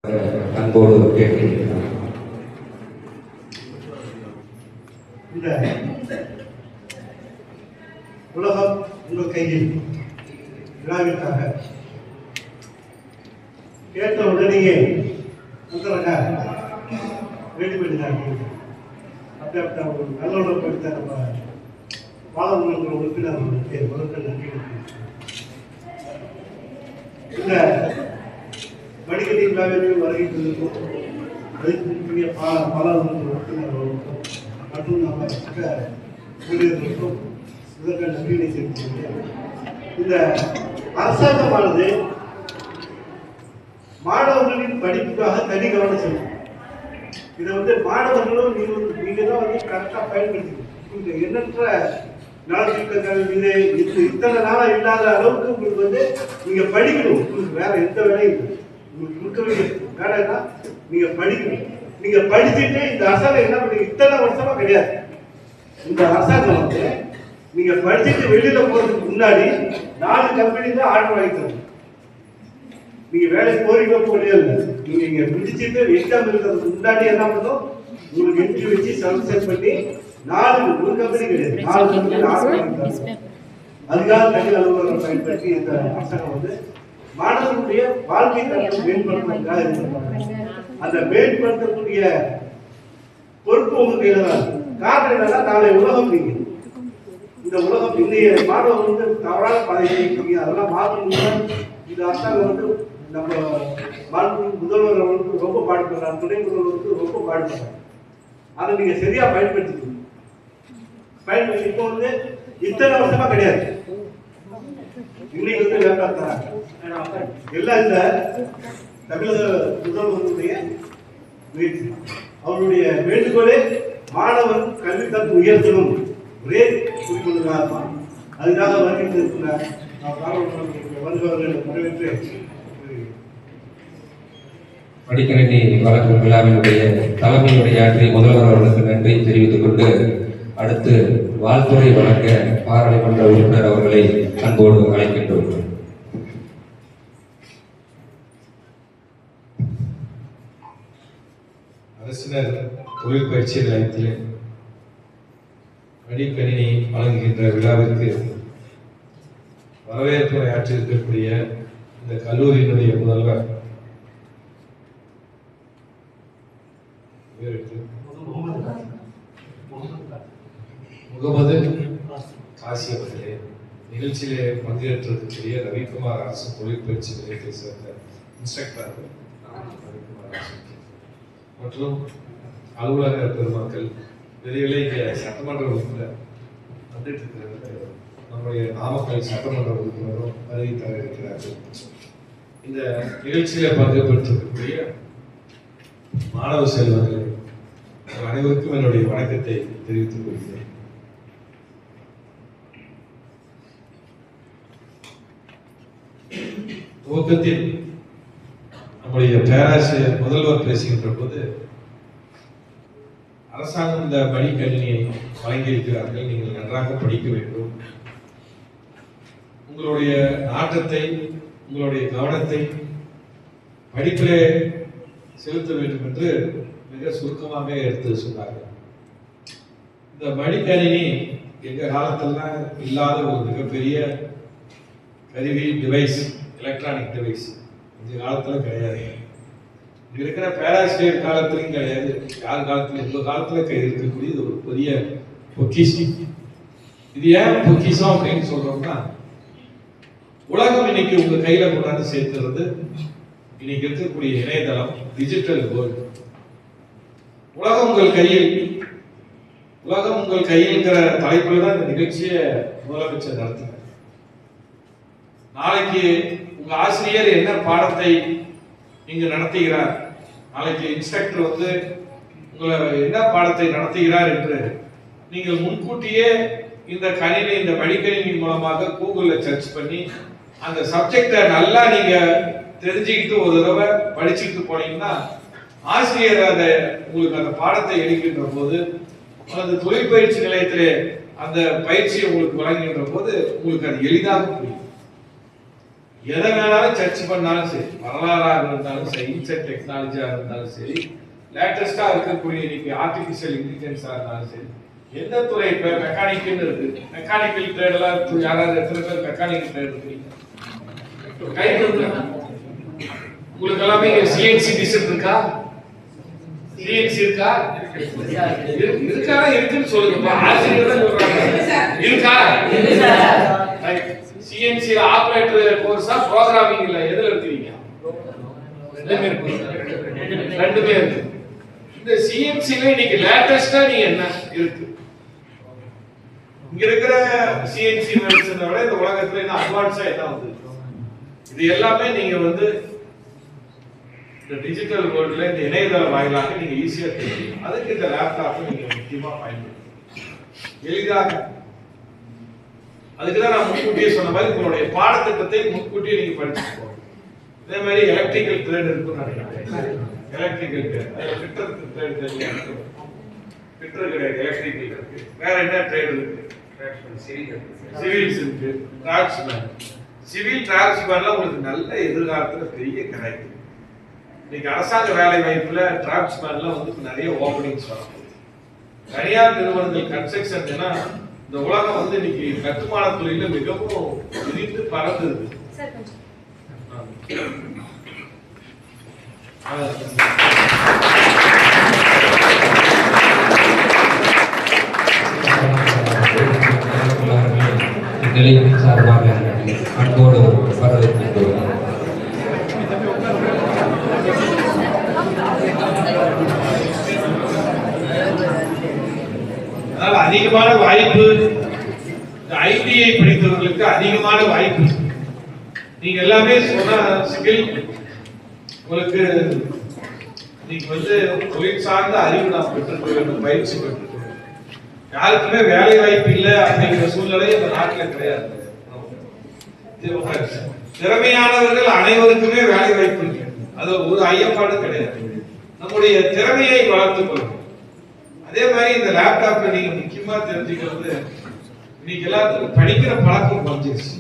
அன்போடு கேட்கிறேன். இந்த உலகம் உங்கள் கையில் விழாவிற்காக கேட்ட உடனேயே ரெடி பண்ணிட்டாங்க. அப்படிப்பட்ட ஒரு நல்ல படித்த நம்ம பாலமன்ற உறுப்பினர்களுக்கு முதல்ல நன்றி. இந்த வடிகட்டி விழாவிற்கு வருகின்றதற்கும் அதற்குரிய பாலமன்ற உறுப்பினர்களுக்கும் மற்றும் நம்ம ஊழியர்களுக்கும் இதற்கு நன்றியை செலுத்துகிறேன். இந்த அரசாங்கமானது மாணவர்களின் படிப்புக்காக தனி கவனம் செலுத்தும். இதை மாணவர்களும் நீங்க தான் கரெக்டாக பயன்படுத்திக்கணும். எண்ணற்ற நலத்திட்டங்கள் இத்தனை நாளா இல்லாத அளவுக்கு உங்களுக்கு நீங்க படிக்கணும். உங்களுக்கு வேற எந்த வேலையும் இல்லை. உங்களுக்கு கொடுக்க வேண்டிய வேலைன்னா நீங்க படிக்கணும். நீங்க படிச்சுட்டு இந்த அரசாங்கம் என்ன பண்ணி இத்தனை வருஷமா கிடையாது. இந்த அரசாங்கம் நீங்க படிச்சுட்டு வெளியில போறதுக்கு முன்னாடி 4 கம்பெனி தான் ஆர்டர் வாங்கிக்கணும். நீங்க வேலைக்கு போறீங்க போலியோ இல்லை. நீங்க இங்க பிடிச்சிட்டு எக்ஸாம் இருக்கிறதுக்கு முன்னாடி என்ன பண்ணும், உங்களுக்கு இன்டர்வியூ வச்சு செலக்ட் பண்ணி 4 கம்பெனி கிடையாது 4 கம்பெனி ஆர்டர் வாங்கிக்கணும். அதுக்காக தனி அலுவலகம் பயன்படுத்தி இந்த அரசாங்கம் மாணவர்களுடைய வாழ்க்கை தரத்தை மேம்படுத்துவதற்காக இருக்கிறாங்க. அந்த மேம்படுத்தக்கூடிய பொறுப்பு உங்க கையில தான். காரணம் என்னன்னா, நாளை உலகம் நீங்க இந்த உலகம் இன்னைய மாணவர் தவறான பாதையை அதெல்லாம் மாற்றணும். இந்த அரசாங்கம் நம்ம முதல்வர் அவர்களுக்கு ரொம்ப பாடுபடுறாங்க, துணை முதல்வருக்கு ரொம்ப பாடுபடுறாங்க. அதை நீங்க சரியா பயன்படுத்திக்கணும். பயன்படுத்தி இப்போ இத்தனை வருஷமா கிடையாது. இன்னைக்கு லேப்டாப் தராங்க எல்லாம். இந்த தமிழக முதல்வருடைய முயற்சி, அவருடைய வேண்டுகோளே மாணவன் கல்வி தரத்தை உயர்த்தணும், ஒரே குறிக்கோளாக இருப்பான். அதுக்காக வருகின்ற வருபவர்களை வரவேற்று படிக்கணினி வழங்கும் விழாவினுடைய தலைமை உரையாற்றி முதல்வர் அவர்களுக்கு நன்றி தெரிவித்துக் கொண்டு அடுத்து வாழ்த்துறை வழங்க பாராளுமன்ற உறுப்பினர் அவர்களை அன்போடு அழைக்கின்றோம். அரசினர் தொழில் பயிற்சி நிலையத்தில் மடிக்கணினி வழங்குகின்ற விழாவிற்கு வரவேற்புரை ஆற்றியிருக்கக்கூடிய இந்த கல்லூரியினுடைய முதல்வர் முகமது காசி அவர்களே, நிகழ்ச்சியிலே பங்கேற்றிருக்கக்கூடிய ரவிக்குமார் அரசு தொழில் பயிற்சி நிலையத்தை சேர்ந்த இன்ஸ்ட்ரக்டர் ரவிக்குமார் அரசு மற்றும் அலுவலக பெருமக்கள், வெளியிலே சட்டமன்ற உறுப்பினர் வந்துட்டு இருக்கிற நம்முடைய நாமக்கல் சட்டமன்ற உறுப்பினரும் வருகை தர இருக்கிறார்கள். இந்த நிகழ்ச்சியில பங்கேற்றிருக்கக்கூடிய மாணவ செல்வங்கள் அனைவருக்கும் என்னுடைய வணக்கத்தை தெரிவித்துக் கொள்கிறேன். துவக்கத்தில் நம்முடைய பேராசிரியர் முதல்வர் பேசுகின்ற போது அரசாங்கம் இந்த மடிக்கணினியை வழங்கியிருக்கிறார்கள், நீங்கள் நன்றாக படிக்க வேண்டும், உங்களுடைய நாட்டத்தை உங்களுடைய கவனத்தை படிப்பிலே செலுத்த வேண்டும் என்று மிக சுருக்கமாக எடுத்து சொன்னார்கள். இந்த மடிக்கணினி எங்க காலத்திலாம் இல்லாத ஒரு மிகப்பெரிய கருவி, டிவைஸ், எலக்ட்ரானிக் டிவைஸ். இந்த காலத்துல கிடையாது, இருக்கிற பேராசிரியர் காலத்திலும் கிடையாது, யார் காலத்துல இந்த காலத்துல இருக்கக்கூடியது ஒரு பெரிய பொக்கிஷம். இது ஏன் பொக்கிஷம் அப்படின்னு சொல்றோம்னா, உலகம் இன்னைக்கு உங்க கையில கொண்டாந்து சேர்த்துறது இன்னைக்கு இருக்கக்கூடிய இணையதளம், டிஜிட்டல் வேர்ல்ட். உலகம் உங்கள் கையில், உலகம் உங்கள் கையில்ங்கிற தலைப்புல தான் இந்த நிகழ்ச்சியை முதலமைச்சர் நடத்தினார். நாளைக்கு உங்க ஆசிரியர் என்ன பாடத்தை இங்கு நடத்துகிறார், நாளைக்கு இன்ஸ்ட்ரக்டர் உங்களை என்ன பாடத்தை நடத்துகிறார் என்று நீங்கள் முன்கூட்டியே இந்த கணினி, இந்த மடிக்கணினி மூலமாக கூகுள்ல சர்ச் பண்ணி அந்த சப்ஜெக்டை நல்லா நீங்க தெரிஞ்சுக்கிட்டு ஒரு தடவை படிச்சுட்டு போனீங்கன்னா, ஆசிரியர் அதை உங்களுக்கு அந்த பாடத்தை எடுக்கின்ற போது, அந்த தொழில் பயிற்சி நிலையத்திலே அந்த பயிற்சியை உங்களுக்கு வழங்குகின்ற போது உங்களுக்கு அது எளிதாக புரியும். எதை வேணாலும் சர்ச் பண்ணாலும் சரி, வரலாறாக இருந்தாலும் சரி, இன்செக்ட் டெக்னாலஜியாக இருந்தாலும் சரி, லேட்டஸ்டா இருக்கக்கூடிய இன்னைக்கு ஆர்டிபிஷியல் இன்டெலிஜென்ஸா இருந்தாலும் சரி, எந்த துறை இப்ப மெக்கானிக்கல் இருக்கு, மெக்கானிக்கல் ட்ரேட் எல்லாம் யாராவது எத்தனை பேர் மெக்கானிக்கல் ட்ரேட் இருக்கீங்க? கை கொடுங்க. உங்களுக்கு எல்லாமே சிஎன்சி டிசைன் இருக்கா? சிஎன்சி இருக்கா? இருக்கா? இருக்குன்னு சொல்லுங்க. ஆசிரியர் தான் சொல்றாங்க. இருக்கா? சிஎன்சி ஆபரேட்டர் கோர்ஸா புரோகிராமிங் இல்ல எதுல இருக்கீங்க? ரெண்டுமே இருக்கு. இந்த சிஎன்சில இன்னைக்கு லேட்டஸ்டா நீங்க என்ன இருக்கு? இங்க இருக்கிற சிஎன்சி மெடிசனை விட இந்த உலகத்துல என்ன அட்வான்ஸா என்ன வந்து இது எல்லாமே நீங்க வந்து இந்த டிஜிட்டல் வேர்ல்ட்ல இந்த இணையதள வாயிலாக நீங்க ஈஸியா தெரியும். அதுக்கு இந்த லேப்டாப் நீங்க முக்கியமா பயன்படுத்தணும் எளிதாக. அதுக்குதான் நான் முன்கூட்டியே சொன்ன மாதிரி உங்களுடைய பாடத்திட்டத்தை முன்கூட்டியே நீங்க படிச்சுக்கோங்க. இதே மாதிரி எலக்ட்ரிக்கல் ட்ரேட் இருக்குன்னு நினைக்கிறேன். எலக்ட்ரிக்கல் ட்ரேட் அதுல ஃபிட்டர் ட்ரேட் தெரியும். ஃபிட்டர் கிடையாது, எலக்ட்ரிக்கல் இருக்கு. வேற என்ன ட்ரேட் இருக்கு? சிவில்ஸ் இருக்கு, டிராஃப்ட்ஸ்மேன். சிவில் டிராஃப்ட்ஸ்மேன்லாம் உங்களுக்கு நல்ல எதிர்காலத்துல பெரிய கிடைக்கும். இன்னைக்கு அரசாங்க வேலை வாய்ப்புல டிராஃப்ட்ஸ்மேன்லாம் வந்து நிறைய ஓப்பனிங்ஸ் வரும். தனியார் நிறுவனங்கள் கன்ஸ்ட்ரக்ஷன் ஏன்னா இந்த உலகம் வந்து இன்னைக்கு கட்டுமான துறையில மிகவும் விரிந்து பறந்துருக்கு. நிலையத்தின் சார்பாக அன்போடு வரவேற்கின்றோம். அதனால அதிகமான வாய்ப்பு ஐடிஐ படித்தவர்களுக்கு அதிகமான வாய்ப்பு. நீங்க எல்லாமே சொன்ன ஸ்கில் உங்களுக்கு நீங்க வந்து தொழில் சார்ந்த அறிவு நாம் பெற்றுக்கொள்ள வேண்டும், பயிற்சி பெற்றுக்கொள்ள. யாருக்குமே வேலை வாய்ப்பு இல்லை அப்படிங்கிற சூழ்நிலை இந்த நாட்டில் கிடையாது. திறமையானவர்கள் அனைவருக்குமே வேலை வாய்ப்பு இல்லை, அது ஒரு ஐயப்பாடு கிடையாது. நம்முடைய திறமையை வளர்த்துக் கொள்ளணும். அதே மாதிரி இந்த லேப்டாப்ல நீங்க முக்கியமா தெரிஞ்சுக்கிறது இன்னைக்கு எல்லாத்துக்கும் படிக்கிற பழக்கம் குறைஞ்சிருச்சு.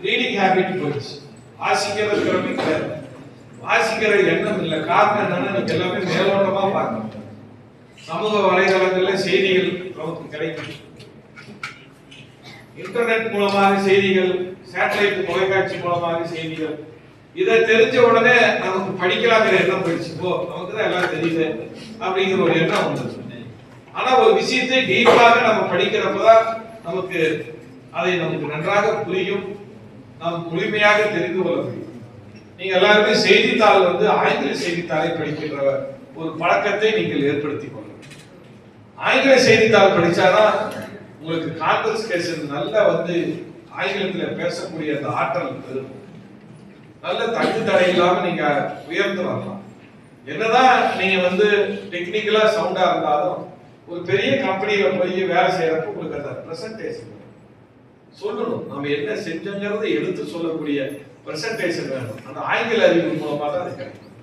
ரீடிங் ஹேபிட் போயிடுச்சு. வாசிக்கிற திறமை கிடையாது, வாசிக்கிற எண்ணம் இல்லை. காரணம் என்னன்னா நீங்க எல்லாமே மேலோட்டமா பார்க்கணும். சமூக வலைதளங்கள்ல செய்திகள் நமக்கு கிடைக்கும். இன்டர்நெட் மூலமாக செய்திகள், சேட்டலைட் தொலைக்காட்சி மூலமாக செய்திகள். இதை தெரிஞ்ச உடனே நமக்கு படிக்கலாங்கிற எண்ணம் போயிடுச்சு. நமக்கு தான் எல்லாம் தெரியுது அப்படிங்கிற ஒரு எண்ணம் வந்துச்சு. ஆனா ஒரு விஷயத்தை டீப்பாக நம்ம படிக்கிறப்பதான் நமக்கு அதை நமக்கு நன்றாக புரியும், நாம் முழுமையாக தெரிந்து கொள்ள முடியும். நீங்க எல்லாருமே செய்தித்தாள் வந்து ஆங்கில செய்தித்தாளை படிக்கின்ற ஒரு பழக்கத்தை நீங்கள் ஏற்படுத்திக் கொள்ளணும். ஆங்கில செய்தித்தாள் படிச்சாதான் உங்களுக்கு கான்வர்சேஷன் நல்லா வந்து ஆங்கிலத்துல பேசக்கூடிய அந்த ஆற்றல் இருக்கும். நல்ல தங்கு தடை இல்லாம நீங்க உயர்ந்து வரலாம். என்னதான் நீங்க வந்து டெக்னிக்கலா சவுண்டா இருந்தாலும் ஒரு பெரிய கம்பெனியில போய் வேலை செய்யறப்ப உங்களுக்கு அந்த பிரசன்டேஷன் சொல்லணும். நம்ம என்ன செஞ்சோங்கிறத எடுத்து சொல்லக்கூடிய பிரசன்டேஷன் வேணும். அந்த ஆங்கில அறிவு மூலமா தான் அது கிடைக்கும்.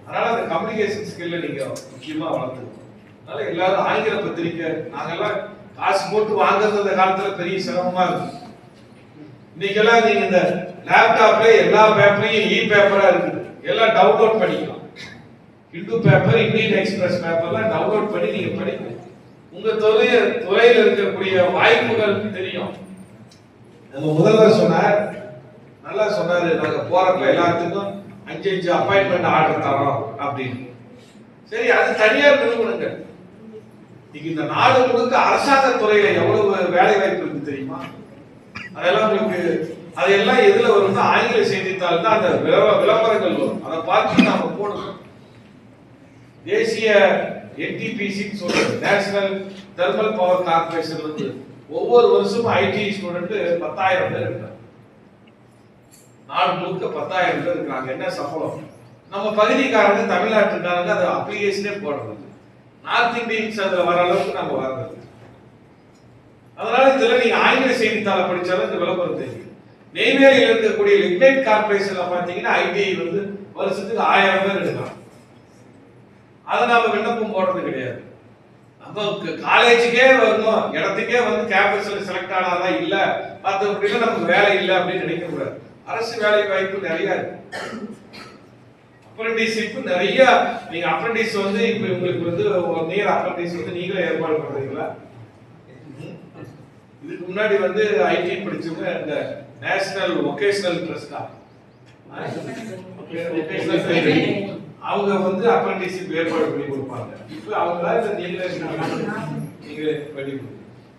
அதனால அந்த கம்யூனிகேஷன் ஸ்கில்ல நீங்க முக்கியமா வளர்த்துக்கணும். அதனால எல்லாரும் ஆங்கில பத்திரிக்கை நாங்கெல்லாம் காசு போட்டு வாங்குறது அந்த காலத்துல பெரிய சிரமமா இருக்கு. இன்னைக்கெல்லாம் நீங்க இந்த லேப்டாப்ல எல்லா பேப்பரையும் இ பேப்பரா இருக்குது, எல்லாம் டவுன்லோட் பண்ணிக்கலாம். இந்து பேப்பர், இந்தியன் எக்ஸ்பிரஸ் பேப்பர்லாம் டவுன்லோட் பண்ணி நீங்க படிக்கணும். உங்க துறையில இருக்கக்கூடிய வாய்ப்புகள் தெரியும். நம்ம முதல்வர் சொன்னார், நல்லா சொன்னாரு, நாங்க போறப்ப எல்லாத்துக்கும் 5 அப்பாயின்மெண்ட் ஆர்டர் தரோம் அப்படின்னு. சரி, அது தனியார் நிறுவனங்கள். இந்த நாடு முழுக்க அரசாங்க துறையில எவ்வளவு வேலை வாய்ப்பு இருக்கு தெரியுமா? அதெல்லாம் உங்களுக்கு அதெல்லாம் எதுல வரும்னா ஆங்கில செய்தித்தாள் தான் அந்த விளம்பரங்கள் வரும். அதை பார்த்து நாம போடணும். தேசிய NTPC சொல்றது, நேஷனல் தெர்மல் பவர் கார்பரேஷன் வந்து ஒவ்வொரு வருஷமும் ஐடி ஸ்டூடெண்ட் 10,000 பேர் இருக்காங்க. நாடு முழுக்க 10,000 பேர் இருக்காங்க. என்ன சம்பளம்? நம்ம பகுதிக்காரங்க, தமிழ்நாட்டுக்காரங்க அது அப்ளிகேஷனே போடுறது. நார்த் இந்தியன்ஸ் அதுல வர அளவுக்கு நம்ம வர்றது. அதனால இதுல நீங்க ஆங்கில செய்தித்தாளை படிச்சாலும் இந்த விளம்பரம் தெரியும். நெய்வேலியில் இருக்கக்கூடிய லிக்னைட் கார்பரேஷன்ல பாத்தீங்கன்னா ஐடி வந்து வருஷத்துக்கு 1000 பேர் எடுக்கலாம். அதை நாம விண்ணப்பம் போடுறது கிடையாது. நம்ம காலேஜுக்கே வரணும், இடத்துக்கே வந்து கேம்பஸ்ல செலக்ட் ஆனாதான் இல்ல, மற்றபடிலாம் நமக்கு வேலை இல்லை அப்படின்னு நினைக்க கூடாது. அரசு வேலை வாய்ப்பு நிறைய இருக்கு. அப்ரண்டிஸ்ஷிப் நிறைய. நீங்க அப்ரண்டிஸ் வந்து இப்ப உங்களுக்கு வந்து ஒரு நியர் அப்ரண்டிஸ் வந்து நீங்களே ஏற்பாடு பண்றீங்களா? இதுக்கு முன்னாடி வந்து ஐடி படிச்சவங்க இந்த நேஷனல் வொகேஷனல் ட்ரஸ்டா அவங்க வந்து அப்ரண்டிஸ்ஷிப் ஏற்பாடு பண்ணி கொடுப்பாங்க. இப்ப அவங்களா இல்ல நீங்களே பண்ணி கொடுங்க.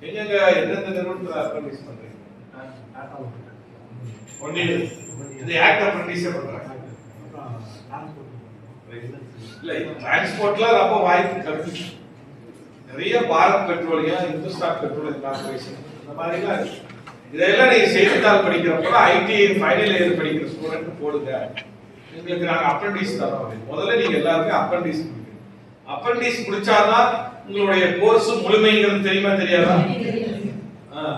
எங்க எந்தெந்த நிறுவனத்துல அப்ரண்டிஸ் பண்றீங்க? ஒன்லி இந்த ஆக்ட் அப்ரண்டிஸே பண்றாங்க. இல்ல டிரான்ஸ்போர்ட்ல ரொம்ப வாய்ப்பு கம்மி. நிறைய Bharat petroleum, Hindustan petroleum corporation இந்த மாதிரிலாம் இருக்கு. இதெல்லாம் நீங்க செய்தித்தாள் படிக்கிறப்ப ஐடி ஃபைனல் இயர் படிக்கிற ஸ்டூடெண்ட் போடுங்க, உங்களுக்கு நாங்க அப்ரண்டிஸ் தரோம். முதல்ல நீங்க எல்லாருக்கும் அப்ரண்டிஸ் முடிக்கணும். அப்ரண்டிஸ் முடிச்சாதான் உங்களுடைய கோர்ஸ் முழுமைங்கிறது தெரியுமா தெரியாதா?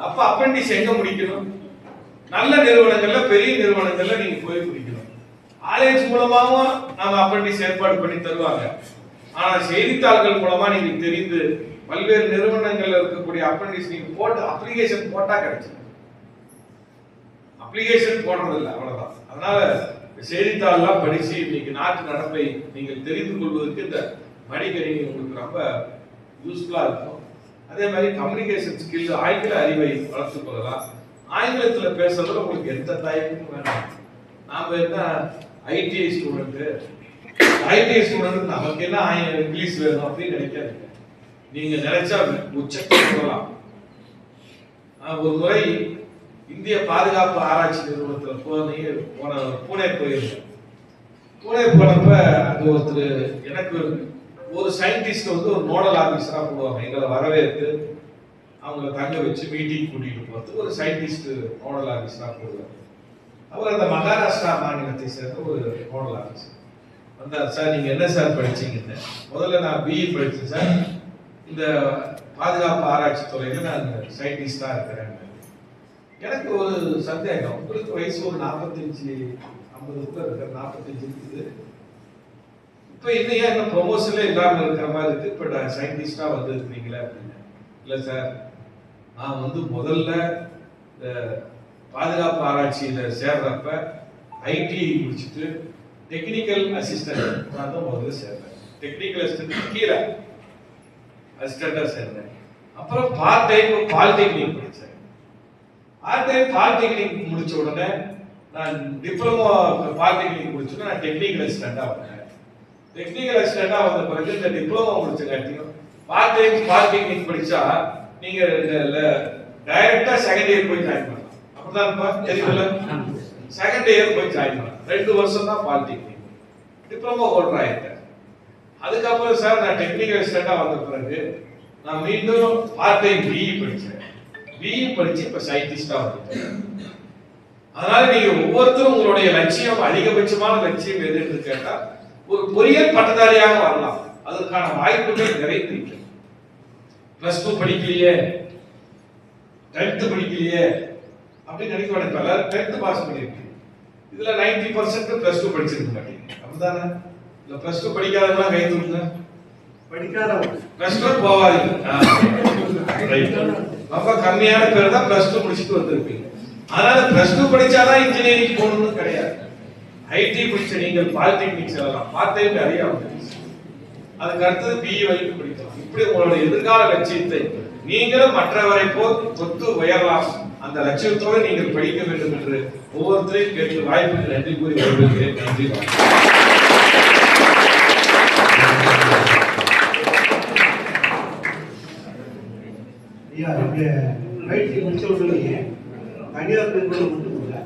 அப்ப அப்ரண்டிஸ் எங்க முடிக்கணும்? நல்ல நிறுவனங்கள்ல, பெரிய நிறுவனங்கள்ல நீங்க போய் முடிக்கணும். காலேஜ் மூலமாவும் நாம அப்ரண்டிஸ் ஏற்பாடு பண்ணி தருவாங்க. ஆனா செய்தித்தாள்கள் மூலமா நீங்க தெரிந்து பல்வேறு நிறுவனங்கள்ல இருக்கக்கூடிய அப்ரண்டிஸ் நீங்க போட்டு அப்ளிகேஷன் போட்டா கிடைச்சிடும். அப்ளிகேஷன் போடுறது இல்லை, அவ்வளவுதான். அதனால செய்தித்தாள்லாம் படிச்சு இன்னைக்கு நாட்டு நடப்பை நீங்கள் தெரிந்து கொள்வதற்கு இந்த மடிக்கணினி உங்களுக்கு ரொம்ப யூஸ்ஃபுல்லா இருக்கும். அதே மாதிரி கம்யூனிகேஷன் ஸ்கில், ஆங்கில அறிவை வளர்த்துக் கொள்ளலாம். ஆங்கிலத்துல பேசுறதுல உங்களுக்கு எந்த தயக்கமும் வேண்டாம். நாம என்ன ஐடிஐ ஸ்டூடெண்ட், ஐடிஐ ஸ்டூடெண்ட் நமக்கு என்ன இங்கிலீஷ் வேணும் அப்படின்னு நினைக்காதீங்க. நீங்க நினைச்சா உச்சத்தை சொல்லலாம். ஒரு முறை இந்திய பாதுகாப்பு ஆராய்ச்சி நிறுவனத்துல பூனே போயிருந்தேன். பூனே போனப்ப அது ஒருத்தர் எனக்கு ஒரு சயின்டிஸ்ட் வந்து ஒரு நோடல் ஆபீசரா போடுவாங்க. எங்களை வரவேற்று அவங்களை தங்க வச்சு மீட்டிங் கூட்டிட்டு போறது ஒரு சயின்டிஸ்ட் நோடல் ஆபீசரா போடுவார். அவர் அந்த மகாராஷ்டிரா மாநிலத்தை சேர்ந்த ஒரு நோடல் ஆபீசர் வந்தார். சார் நீங்க என்ன சார் படிச்சீங்கன்னு. முதல்ல நான் பிஇ படிச்சேன் சார், இந்த பாதுகாப்பு ஆராய்ச்சி துறையில நான் சயின்டிஸ்டா இருக்கிறேன். எனக்கு ஒரு சந்தேகம், உங்களுக்கு வயசு ஒரு 45-50 இருக்கிற 45 இருக்குது. இப்ப இன்னும் ஏன் இன்னும் ப்ரொமோஷன்ல இல்லாம இருக்கிற மாதிரி இருக்கு, இப்ப சயின்டிஸ்டா வந்து இருக்கிறீங்களே அப்படின்னு. இல்ல சார், நான் வந்து முதல்ல இந்த பாதுகாப்பு ஆராய்ச்சியில சேர்றப்ப ஐடி முடிச்சுட்டு டெக்னிக்கல் அசிஸ்டன்ட் நான் தான் முதல்ல சேர்ந்தேன். டெக்னிக்கல் அசிஸ்டன்ட் கீழே அசிஸ்டண்டா சேர்ந்தேன். அப்புறம் பார்ட் டைம் பாலிடெக்னிக் படிச்சேன். பார்ட் டைம் பாலிடெக்னிக் முடிச்ச உடனே நான் டிப்ளமோ பாலிடெக்னிக் முடிச்சோன்னா நான் டெக்னிக்கல் அசிஸ்டண்டா வந்தேன். டெக்னிக்கல் அசிஸ்டண்டா வந்த பிறகு இந்த டிப்ளமோ முடிச்சங்காட்டியும் பார்ட் டைம் பாலிடெக்னிக் படிச்சா நீங்க டைரக்டா செகண்ட் இயர் போய் ஜாயின் பண்ணலாம். அப்படிதான் தெரியல, செகண்ட் இயர் போய் ஜாயின் பண்ணலாம். 2 வருஷம் தான் பாலிடெக்னிக். டிப்ளமோ ஹோல்டர் ஆயிட்டேன். அதுக்கப்புறம் சார் நான் டெக்னிக்கல் அசிஸ்டண்டா வந்த பிறகு நான் மீண்டும் பார்ட் டைம் பிஇ படிச்சேன். பிஇ படிச்சு இப்ப சயின்டிஸ்டா வந்துட்டேன். அதனால நீங்க ஒவ்வொருத்தரும் உங்களுடைய லட்சியம், அதிகபட்சமான லட்சியம் எது என்று கேட்டா ஒரு பொறியியல் பட்டதாரியாக வரலாம். அதற்கான வாய்ப்புகள் நிறைந்திருக்கு. +2 படிக்கலையே, 10th படிக்கலையே அப்படின்னு நினைக்க வேண்டாம். எல்லாரும் 10th பாஸ் பண்ணிருக்கு. இதுல 90% +2 படிச்சிருக்க மாட்டீங்க, அப்படிதானே? இல்ல +2 படிக்காதவங்க கை தூக்குங்க. படிக்காதவங்க +2 போவாதீங்க. ரொம்ப கம்மியான பேர் தான் +2 முடிச்சுட்டு வந்திருப்பீங்க. அதனால +2 படிச்சாதான் இன்ஜினியரிங் போகணும்னு கிடையாது. ஐடி படிச்ச நீங்கள் பாலிடெக்னிக் செல்லலாம். பார்ட் டைம் நிறைய வந்துருச்சு. அதுக்கு அடுத்தது பிஇ வரைக்கும் படிக்கலாம். இப்படி உங்களுடைய எதிர்கால லட்சியத்தை நீங்களும் மற்றவரை போல் தொட்டு உயரலாம். அந்த லட்சியத்தோடு நீங்கள் படிக்க வேண்டும் என்று ஒவ்வொருத்தரையும் கேட்டு வாய்ப்புக்கு நன்றி கூறி வருகிறேன். நன்றி. ஐயா, ஐடி முடிச்சவங்க தனியார் நிறுவனம் மட்டும் இல்லை,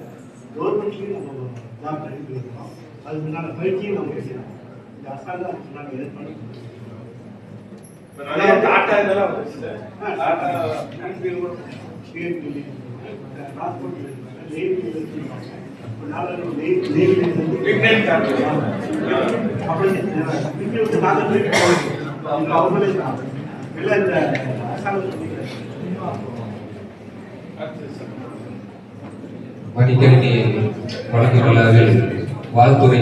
கவர்மெண்ட்லையும் நம்ம ஜாப் ரெடி பண்ணிக்கிறோம். அதுக்கு முன்னாடி பயிற்சியும் நம்ம எடுக்கிறோம். இந்த அரசாங்கம் நாங்கள் ஏற்பாடு டாடா இதெல்லாம் வந்துச்சு. டாடா மடிக்கணினி வழங்குகிறார்கள் வாழ்த்துறை